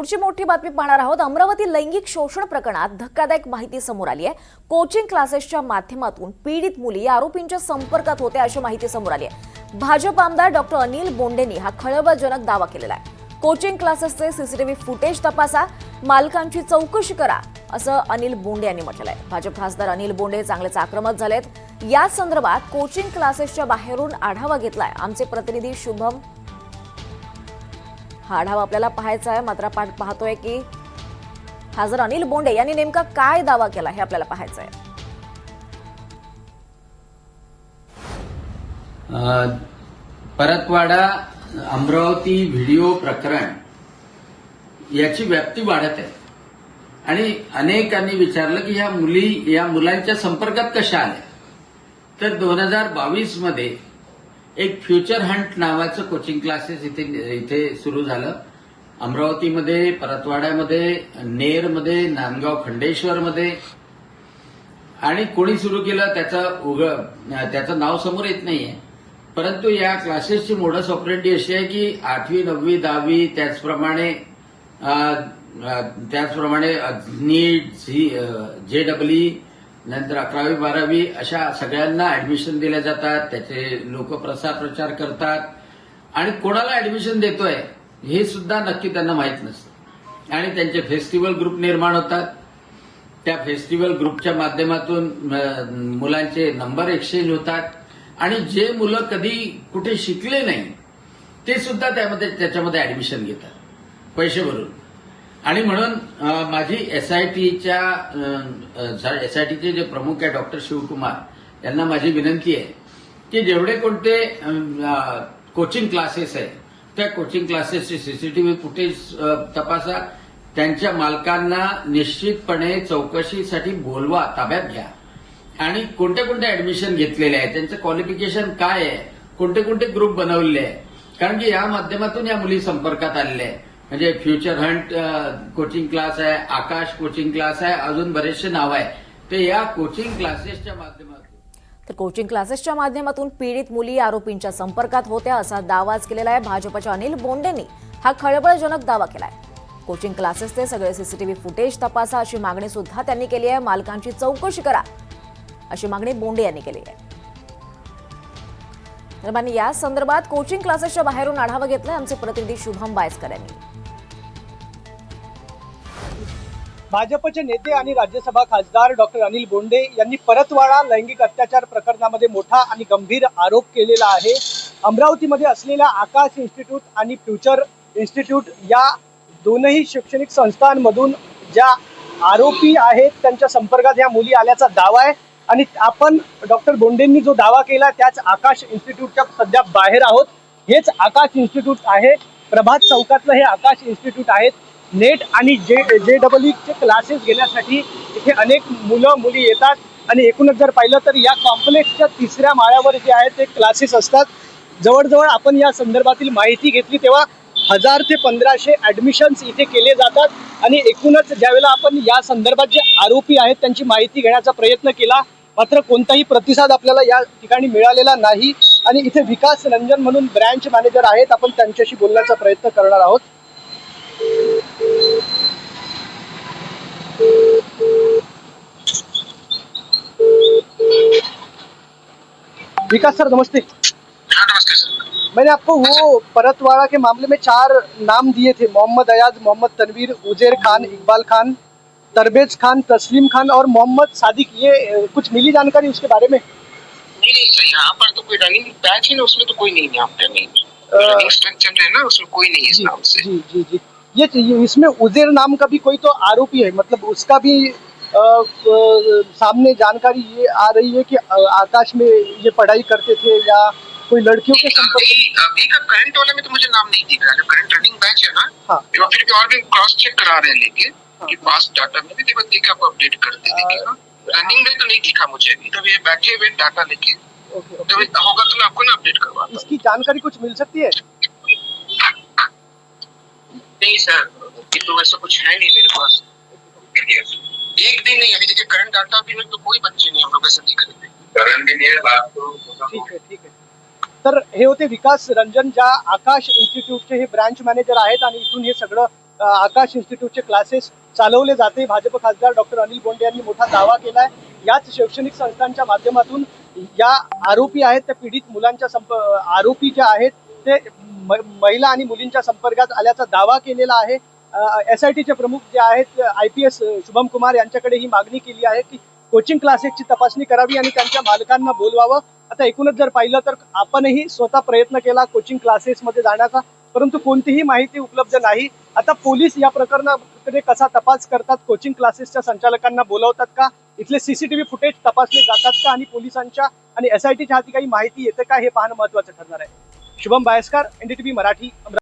पुढची मोठी बातमी पाहणार आहोत। अमरावती लैंगिक शोषण प्रकरणात धक्कादायक माहिती समोर आली आहे। कोचिंग क्लासेसच्या माध्यमातून पीडित मुली आरोपींच्या संपर्कात होत्या अशी माहिती समोर आली आहे। भाजप आमदार डॉक्टर अनिल बोंडेंनी हा खळबळजनक दावा केलेला आहे। कोचिंग क्लासेसचे सीसीटीव्ही फुटेज तपासा, मालकांची चौकशी करा असं अनिल बोंडे यांनी म्हटलं आहे। भाजप खासदार अनिल बोंडे चांगलेच आक्रमक झालेत। या संदर्भात कोचिंग क्लासेसच्या बाहेरून आढावा घेतलाय आमचे प्रतिनिधी शुभम। हा आढावा आपल्याला पाहायचा आहे, मात्र आपण पाहतोय की खासदार अनिल बोंडे यांनी नेमका काय दावा केला हे आपल्याला पाहायचं आहे। परतवाडा अमरावती व्हिडिओ प्रकरण याची व्याप्ती वाढत आहे आणि अनेकांनी विचारलं की या मुलांच्या संपर्कात कशा आल्या। तर 2022 मध्ये एक फ्युचर हंट नावाचं कोचिंग क्लासेस इथे सुरू झालं। अमरावतीमध्ये, परतवाड्यामध्ये, नेरमध्ये, नांदगाव खंडेश्वरमध्ये, आणि कोणी सुरू केलं त्याचं नाव समोर येत नाहीये। परंतु या क्लासेसची मोडस ऑपरेंडी अशी आहे की 8वी, 9वी, 10वी त्याचप्रमाणे नीट, JEE, नंतर 11वी, 12वी अशा सगळ्यांना ऍडमिशन दिल्या जातात। त्याचे लोक प्रचार करतात आणि कोणाला ऍडमिशन देतोय हे सुद्धा नक्की त्यांना माहीत नसतं। आणि त्यांचे फेस्टिवल ग्रुप निर्माण होतात। त्या फेस्टिवल ग्रुपच्या माध्यमातून मुलांचे नंबर एक्सचेंज होतात आणि जे मुलं कधी कुठे शिकले नाही ते सुद्धा त्याच्यामध्ये ऍडमिशन घेतात पैसे भरून। आणि म्हणून माझी एसआयटीचे जे प्रमुख आहे डॉक्टर शिवकुमार यांना माझी विनंती आहे की जेवढे कोणते कोचिंग क्लासेस आहे त्या कोचिंग क्लासेसचे सीसीटीव्ही फुटेज तपासा, त्यांच्या मालकांना निश्चितपणे चौकशीसाठी बोलवा, ताब्यात घ्या आणि कोणत्या कोणत्या ऍडमिशन घेतलेले आहे, त्यांचं क्वालिफिकेशन काय आहे, कोणते कोणते ग्रुप बनवले आहे। कारण की या माध्यमातून या मुली संपर्कात आलेल्या आहे। म्हणजे फ्युचर हंट कोचिंग क्लास आहे, आकाश कोचिंग क्लास आहे, अजून बरेचसे नाव आहे। ते या कोचिंग क्लासेसच्या माध्यमातून पीडित मुली आरोपींच्या संपर्कात होत्या असा दावाच केलेला आहे। भाजपच्या अनिल बोंडेंनी हा खळबळजनक दावा केलाय। कोचिंग क्लासेसचे सगळे सीसीटीव्ही फुटेज तपासा अशी मागणी सुद्धा त्यांनी केली आहे। मालकांची चौकशी करा अशी मागणी बोंडे यांनी केली आहे। दरम्यान या संदर्भात कोचिंग क्लासेसच्या बाहेरून आढावा घेतलाय आमचे प्रतिनिधी शुभम बायस्कर यांनी। भाजपचे नेते आणि राज्यसभा खासदार डॉक्टर अनिल बोंडे यांनी परतवाडा लैंगिक अत्याचार प्रकरणामध्ये मोठा आणि गंभीर आरोप केलेला आहे। अमरावतीमध्ये असलेल्या आकाश इन्स्टिट्यूट आणि फ्युचर इन्स्टिट्यूट या दोनही शैक्षणिक संस्थांमधून ज्या आरोपी आहेत त्यांच्या संपर्कात या मुली आल्याचा दावा आहे। आणि आपण डॉक्टर बोंडेंनी जो दावा केला त्याच आकाश इन्स्टिट्यूटच्या सध्या बाहेर आहोत। हेच आकाश इन्स्टिट्यूट आहे, प्रभात चौकातलं हे आकाश इन्स्टिट्यूट आहे। नेट आणि JEE चे क्लासेस घेण्यासाठी इथे अनेक मुली येतात आणि एकूणच जर पाहिलं तर या कॉम्प्लेक्सच्या 3ऱ्या माळ्यावर जे आहेत ते क्लासेस असतात। जवळजवळ आपण या संदर्भातील माहिती घेतली तेव्हा 1000 ते 1500 ऍडमिशन्स इथे केले जातात। आणि एकूणच ज्यावेळेला आपण या संदर्भात जे आरोपी आहेत त्यांची माहिती घेण्याचा प्रयत्न केला मात्र कोणताही प्रतिसाद आपल्याला या ठिकाणी मिळालेला नाही। आणि इथे विकास रंजन म्हणून ब्रँच मॅनेजर आहेत, आपण त्यांच्याशी बोलण्याचा प्रयत्न करणार आहोत। विकास सर नमस्ते। नमस्ते सर। मैंने आपको वो परतवाड़ा के मामले में 4 नाम दिए थे, मोहम्मद अयाज, मोहम्मद तनवीर, उजेर खान, इकबाल खान, तरबेज खान, तस्लीम खान और मोहम्मद सादिक। ये कुछ मिली जानकारी उसके बारे में? नहीं सर, यहाँ पर तो कोई रनिंग बैच है ना, उसमें तो कोई नहीं है। यहाँ पे रनिंग स्ट्रक्चर है ना, उसमें कोई नहीं है इस नाम से। जी जी जी। ये इसमें उजेर नाम का भी कोई तो आरोपी है, मतलब उसका भी सामने जानकारी ये आ रही है कि आकाश में ये पढ़ाई करते थे या कोई लड़कियों के संपर्क। अभी का करंट वाले में तो मुझे नाम नहीं दिख रहा है। करंट रनिंग बैच है ना, हाँ, फिर भी और भी क्रॉस चेक करा रहे हैं लेके कि पास डाटा में भी देखा को अपडेट करते देखिएगा। रनिंग में तो नहीं दिखा मुझे अभी, तब ये बैठे हुए डाटा लेके तो होगा तो मैं आपको ना अपडेट करवाता। इसकी जानकारी कुछ मिल सकती है? नहीं सर, तो वैसा कुछ है नहीं मेरे पास। एक दिन नहीं, अभी देखिए करंट डाटा भी में तो कोई बच्चे नहीं हम लोग ऐसे दिख रहे थे। करंट भी नहीं है बात तो। ठीक है ठीक है। तर हे होते विकास रंजन, ज्या आकाश इन्स्टिट्यूटचे हे ब्रांच मॅनेजर आहेत आणि इथून हे सगळं आकाश इन्स्टिट्यूटचे क्लासेस चालवले जाते. भाजप खासदार डॉक्टर अनिल बोंडे यांनी मोठा दावा केलाय. याच शैक्षणिक संस्थांच्या माध्यमातून या आरोपी आहेत त्या पीडित मुलांच्या आरोपी जे आहेत ते महिला आणि मुलींच्या संपर्कात आल्याचा दावा केलेला आहे. SITचे प्रमुख जे आहेत IPS शुभम कुमार यांच्याकडे ही मागणी केली आहे की कोचिंग क्लासेसची तपासणी करावी आणि त्यांच्या मालकांना बोलवावं. आता एकूणच जर पाहिलं तर आपणही स्वतः प्रयत्न केला कोचिंग क्लासेसमध्ये जाण्याचा, परंतु कोणतीही माहिती उपलब्ध नाही. आता पोलीस या प्रकरणाकडे कसा तपास करतात, कोचिंग क्लासेसच्या संचालकांना बोलवतात का, इथले CCTV फुटेज तपासले जातात का आणि पोलिसांच्या आणि SITच्या हाती काही माहिती येते का, हे पाहणं महत्त्वाचं ठरणार आहे. शुभम बायस्कर, NDTV मराठी.